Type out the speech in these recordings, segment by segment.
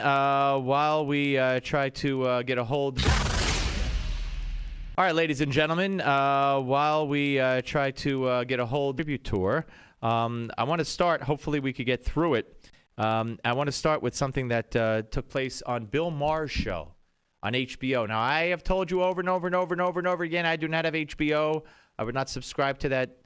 While we try to get a hold. All right, ladies and gentlemen, while we try to get a hold tribute tour, I want to start. Hopefully, we could get through it. I want to start with something that took place on Bill Maher's show on HBO. Now, I have told you over and over and over and over and over again, I do not have HBO. I would not subscribe to that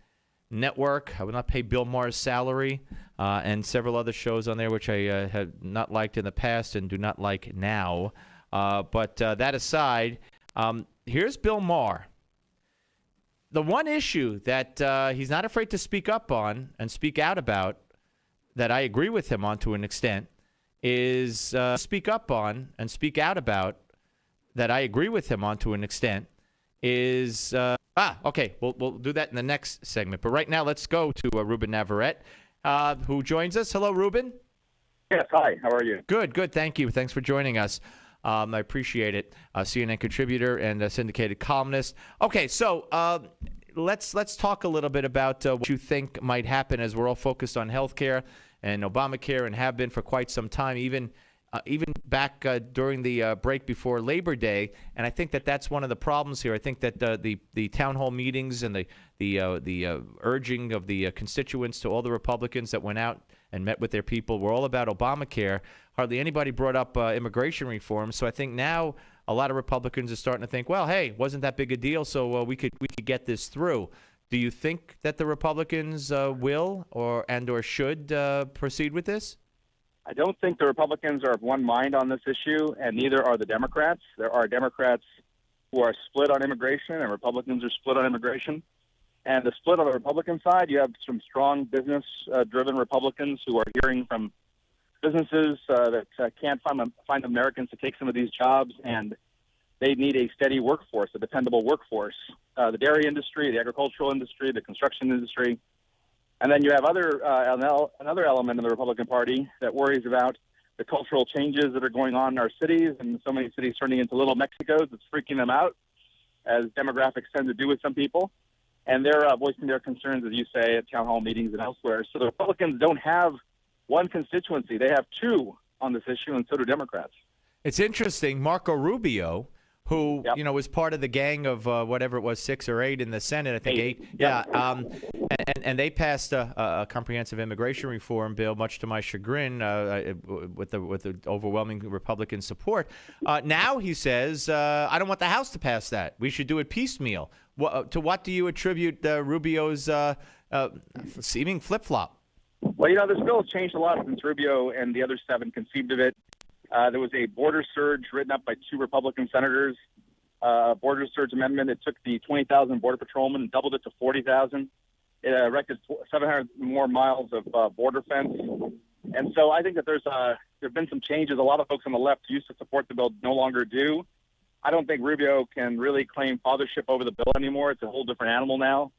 network. I would not pay Bill Maher's salary, and several other shows on there which I have not liked in the past and do not like now. But that aside, here's Bill Maher. The one issue that he's not afraid to speak up on and speak out about, that I agree with him on to an extent, is speak up on and speak out about, that I agree with him on to an extent, is okay. We'll do that in the next segment. But right now, let's go to Ruben Navarette, who joins us. Hello, Ruben. Yes. Hi. How are you? Good. Thank you. Thanks for joining us. I appreciate it. CNN contributor and a syndicated columnist. Okay, so let's talk a little bit about what you think might happen, as we're all focused on healthcare and Obamacare and have been for quite some time, even back during the break before Labor Day. And I think that that's one of the problems here. I think that the town hall meetings and the urging of the constituents to all the Republicans that went out and met with their people were all about Obamacare. Hardly anybody brought up immigration reform. So I think now a lot of Republicans are starting to think, well, hey, wasn't that big a deal, so we could get this through. Do you think that the Republicans will or should proceed with this? I don't think the Republicans are of one mind on this issue, and neither are the Democrats. There are Democrats who are split on immigration, and Republicans are split on immigration. And the split on the Republican side, you have some strong business-driven Republicans who are hearing from businesses that can't find Americans to take some of these jobs, and they need a steady workforce, a dependable workforce. The dairy industry, the agricultural industry, the construction industry. And then you have another element in the Republican Party that worries about the cultural changes that are going on in our cities, and so many cities turning into little Mexicos. It's freaking them out, as demographics tend to do with some people. And they're voicing their concerns, as you say, at town hall meetings and elsewhere. So the Republicans don't have one constituency. They have two on this issue, and so do Democrats. It's interesting. Marco Rubio, who, Yep. was part of the gang of whatever it was, 6 or 8 in the Senate, I think 8. Yep. Yeah, and they passed a comprehensive immigration reform bill, much to my chagrin, with the overwhelming Republican support. Now he says, I don't want the House to pass that. We should do it piecemeal. To what do you attribute Rubio's seeming flip-flop? Well, this bill has changed a lot since Rubio and the other 7 conceived of it. There was a border surge written up by 2 Republican senators, border surge amendment. It took the 20,000 border patrolmen and doubled it to 40,000. It erected 700 more miles of border fence. And so I think that there have been some changes. A lot of folks on the left who used to support the bill no longer do. I don't think Rubio can really claim fathership over the bill anymore. It's a whole different animal now.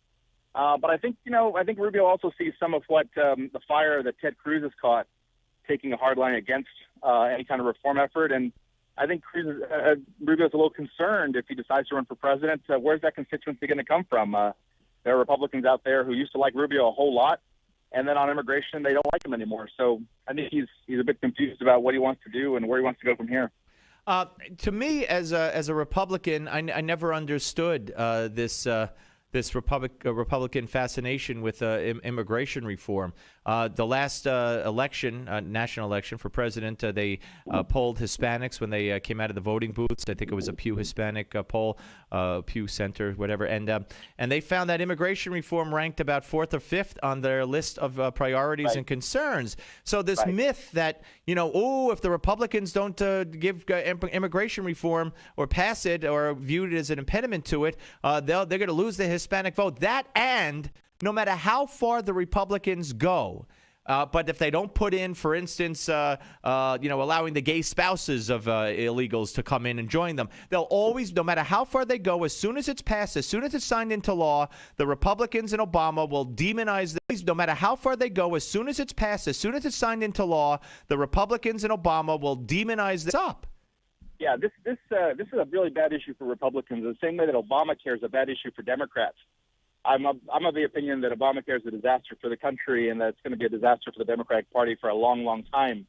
But I think Rubio also sees some of what the fire that Ted Cruz has caught, taking a hard line against any kind of reform effort. And I think Rubio's a little concerned if he decides to run for president. Where's that constituency going to come from? There are Republicans out there who used to like Rubio a whole lot, and then on immigration, they don't like him anymore. So I think he's a bit confused about what he wants to do and where he wants to go from here. To me, as a Republican, I never understood this Republican fascination with immigration reform. The last election, national election for president, they polled Hispanics when they came out of the voting booths. I think it was a Pew Hispanic poll, Pew Center, whatever. And they found that immigration reform ranked about 4th or 5th on their list of priorities and concerns. So this myth that, if the Republicans don't give immigration reform or pass it or view it as an impediment to it, they're going to lose the Hispanic vote. That, and no matter how far the Republicans go, but if they don't put in, for instance, allowing the gay spouses of illegals to come in and join them, they'll always, no matter how far they go, as soon as it's passed, as soon as it's signed into law, the Republicans and Obama will demonize them. No matter how far they go, as soon as it's passed, as soon as it's signed into law, the Republicans and Obama will demonize this up. Yeah, this is a really bad issue for Republicans, the same way that Obamacare is a bad issue for Democrats. I'm of the opinion that Obamacare is a disaster for the country and that it's going to be a disaster for the Democratic Party for a long, long time.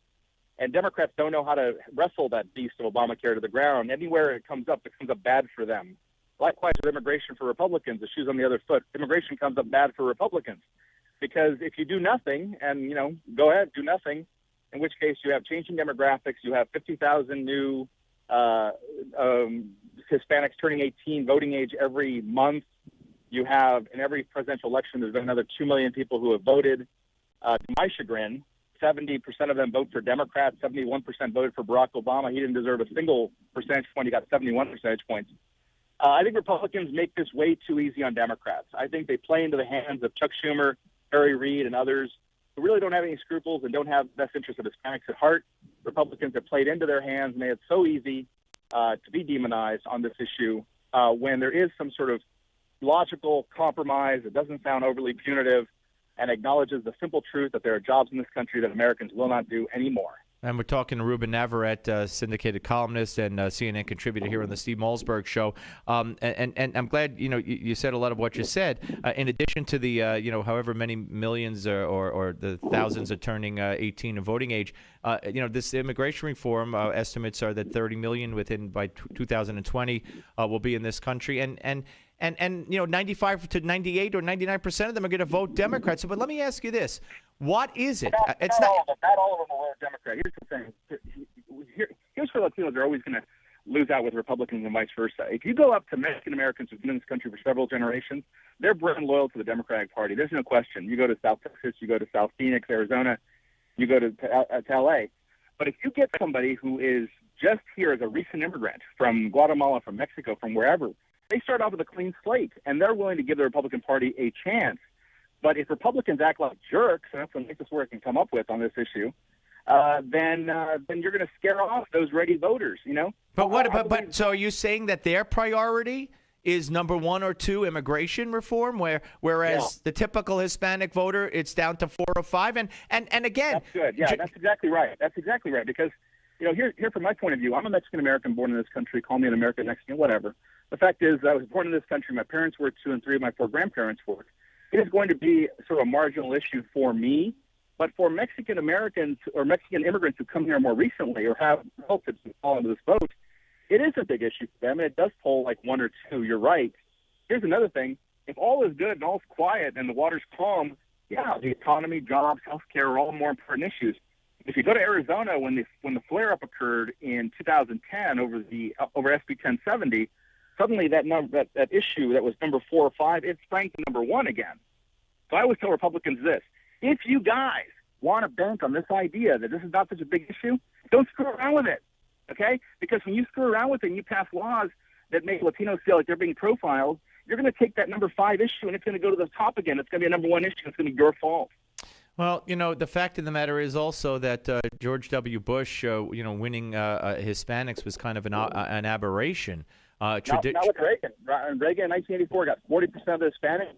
And Democrats don't know how to wrestle that beast of Obamacare to the ground. Anywhere it comes up bad for them. Likewise with immigration for Republicans, the shoe's on the other foot. Immigration comes up bad for Republicans. Because if you do nothing, and, go ahead, do nothing, in which case you have changing demographics, you have 50,000 new Hispanics turning 18 voting age every month. You have, in every presidential election, there's been another 2 million people who have voted. To my chagrin, 70% of them vote for Democrats, 71% voted for Barack Obama. He didn't deserve a single percentage point. He got 71 percentage points. I think Republicans make this way too easy on Democrats. I think they play into the hands of Chuck Schumer, Harry Reid, and others who really don't have any scruples and don't have the best interests of Hispanics at heart. Republicans have played into their hands, and made it so easy to be demonized on this issue when there is some sort of logical compromise that doesn't sound overly punitive and acknowledges the simple truth that there are jobs in this country that Americans will not do anymore. And we're talking to Ruben Navarette, syndicated columnist and CNN contributor here on the Steve Malzberg Show. And I'm glad you said a lot of what you said. In addition to the however many millions or the thousands are turning 18 and voting age, this immigration reform estimates are that 30 million by 2020 will be in this country, and 95 to 98 or 99% of them are going to vote Democrats. But let me ask you this: what is it? Not all of them will vote Democrat. Here's the thing. Here's where Latinos are always going to lose out with Republicans and vice versa. If you go up to Mexican Americans who've been in this country for several generations, they're brand loyal to the Democratic Party. There's no question. You go to South Texas, you go to South Phoenix, Arizona, you go to L.A. But if you get somebody who is just here as a recent immigrant from Guatemala, from Mexico, from wherever, they start off with a clean slate, and they're willing to give the Republican Party a chance. But if Republicans act like jerks, and that's the nicest word I can come up with on this issue, then you're going to scare off those ready voters, But so are you saying that their priority is number 1 or 2 immigration reform, whereas the typical Hispanic voter, it's down to 4 or 5? And again, that's good. Yeah, that's exactly right. That's exactly right. Because here from my point of view, I'm a Mexican American born in this country. Call me an American Mexican, whatever. The fact is, I was born in this country. My parents were 2 and 3 of my 4 grandparents were. It is going to be sort of a marginal issue for me, but for Mexican Americans or Mexican immigrants who come here more recently or have relatives who fall into this boat, it is a big issue for them, and it does poll like 1 or 2. You're right. Here's another thing. If all is good and all's quiet and the water's calm, the economy, jobs, healthcare are all more important issues. If you go to Arizona, when the flare-up occurred in 2010 over SB 1070, suddenly that issue that was number 4 or 5, it sprang to number 1 again. So I always tell Republicans this: if you guys want to bank on this idea that this is not such a big issue, don't screw around with it, okay? Because when you screw around with it and you pass laws that make Latinos feel like they're being profiled, you're going to take that number 5 issue and it's going to go to the top again. It's going to be a number 1 issue. It's going to be your fault. Well, the fact of the matter is also that George W. Bush, winning Hispanics was kind of an aberration. Not with Reagan. Reagan in 1984 got 40% of the Hispanics.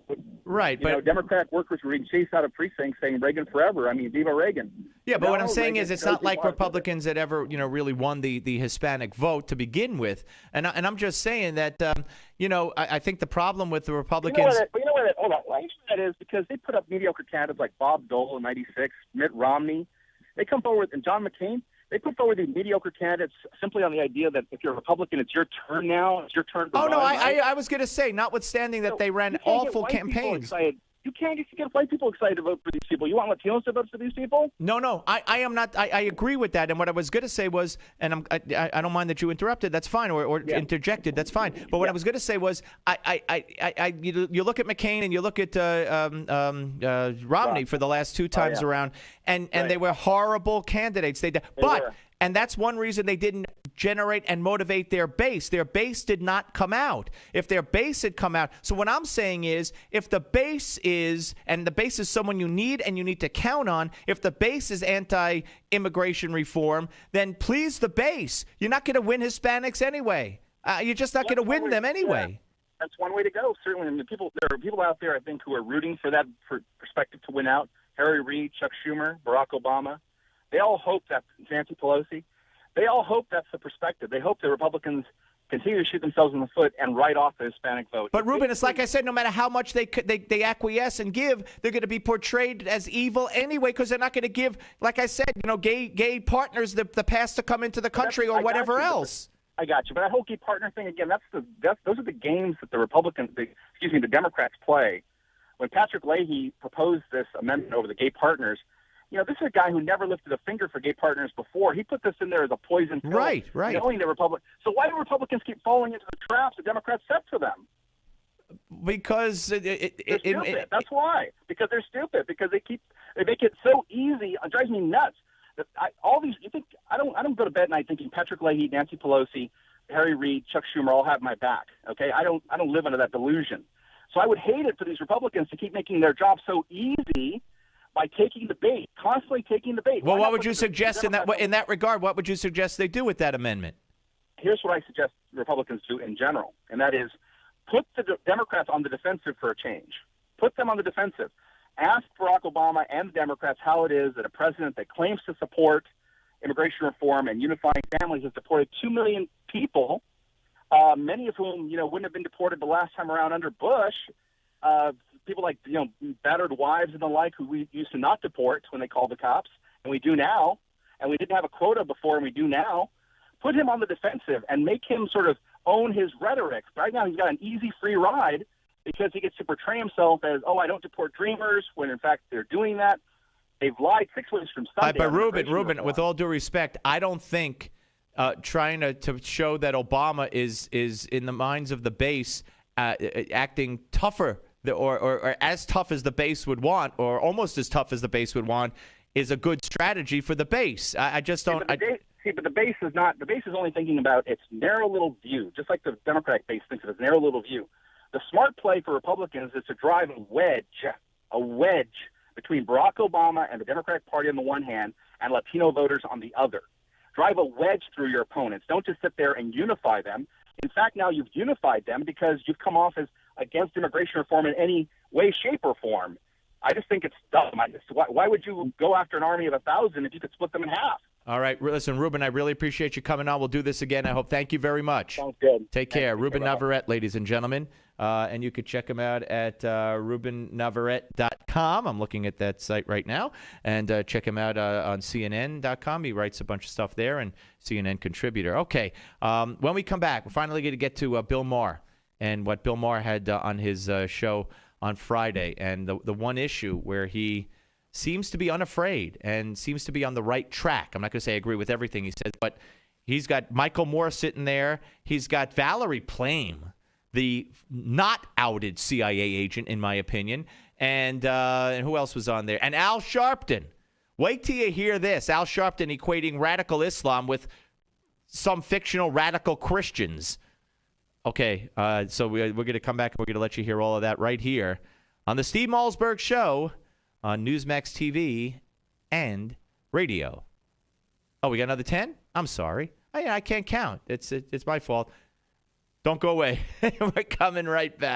Right, but Democratic workers were being chased out of precincts saying Reagan forever. I mean, Viva Reagan. Yeah, but what I'm saying is it's not like Republicans had ever, really won the Hispanic vote to begin with. And I'm just saying that, I think the problem with the Republicans. Hold on. Why that is because they put up mediocre candidates like Bob Dole in '96, Mitt Romney. They come forward, and John McCain. They put forward these mediocre candidates simply on the idea that if you're a Republican, it's your turn now. It's your turn to run. I was going to say, notwithstanding that they ran awful campaigns. You can't get white people excited to vote for these people. You want Latinos to vote for these people? No, I am not. I agree with that. And what I was going to say was, and I don't mind that you interrupted. That's fine, or interjected. That's fine. But what I was going to say was, you look at McCain and you look at Romney for the last 2 times around, and they were horrible candidates. And that's one reason they didn't generate and motivate their base. Their base did not come out. If their base had come out. So what I'm saying is, if the base is, and the base is someone you need and you need to count on, if the base is anti-immigration reform, then please the base. You're not going to win Hispanics anyway. You're just not going to win them anyway. Yeah. That's one way to go, certainly. And there are people out there, I think, who are rooting for that perspective to win out. Harry Reid, Chuck Schumer, Barack Obama. They all hope that Nancy Pelosi, they all hope that's the perspective. They hope the Republicans continue to shoot themselves in the foot and write off the Hispanic vote. But Ruben, it's like I said, no matter how much they acquiesce and give, they're going to be portrayed as evil anyway because they're not going to give, like I said, gay partners the pass to come into the country or whatever else. I got you, but that whole gay partner thing again. Those are the games that the Democrats play. When Patrick Leahy proposed this amendment over the gay partners, this is a guy who never lifted a finger for gay partners before. He put this in there as a poison pill. Right. Knowing the So why do Republicans keep falling into the traps the Democrats set for them? Because they're stupid. That's why. Because they're stupid. Because they make it so easy. It drives me nuts. I don't go to bed at night thinking Patrick Leahy, Nancy Pelosi, Harry Reid, Chuck Schumer all have my back. Okay, I don't live under that delusion. So I would hate it for these Republicans to keep making their job so easy by taking the bait, constantly taking the bait. Well, what would you suggest in that regard? What would you suggest they do with that amendment? Here's what I suggest Republicans do in general, and that is put the Democrats on the defensive for a change. Put them on the defensive. Ask Barack Obama and the Democrats how it is that a president that claims to support immigration reform and unifying families has deported 2 million people, many of whom wouldn't have been deported the last time around under Bush. People like battered wives and the like who we used to not deport when they called the cops, and we do now. And we didn't have a quota before, and we do now. Put him on the defensive and make him sort of own his rhetoric. Right now he's got an easy free ride because he gets to portray himself as, I don't deport dreamers, when in fact they're doing that. They've lied 6 weeks from Sunday. But Ruben, with all due respect, I don't think trying to show that Obama is in the minds of the base acting tougher or as tough as the base would want, or almost as tough as the base would want, is a good strategy for the base. I just don't. But the base is not. The base is only thinking about its narrow little view, just like the Democratic base thinks of its narrow little view. The smart play for Republicans is to drive a wedge between Barack Obama and the Democratic Party on the one hand and Latino voters on the other. Drive a wedge through your opponents. Don't just sit there and unify them. In fact, now you've unified them because you've come off as against immigration reform in any way, shape, or form. I just think it's dumb. Why would you go after an army of 1,000 if you could split them in half? All right. Listen, Ruben, I really appreciate you coming on. We'll do this again, I hope. Thank you very much. Sounds good. Take care. Ruben Navarette, ladies and gentlemen. And you could check him out at rubennavarette.com. I'm looking at that site right now. And check him out on CNN.com. He writes a bunch of stuff there, and CNN contributor. Okay. When we come back, we're finally going to get to Bill Maher and what Bill Maher had on his show on Friday. And the one issue where he seems to be unafraid and seems to be on the right track. I'm not going to say I agree with everything he says, but he's got Michael Moore sitting there. He's got Valerie Plame, the not outed CIA agent, in my opinion. And who else was on there? And Al Sharpton. Wait till you hear this. Al Sharpton equating radical Islam with some fictional radical Christians. Okay, so we're going to come back and we're going to let you hear all of that right here on the Steve Malzberg Show on Newsmax TV and radio. Oh, we got another 10? I'm sorry. I can't count. It's my fault. Don't go away. We're coming right back.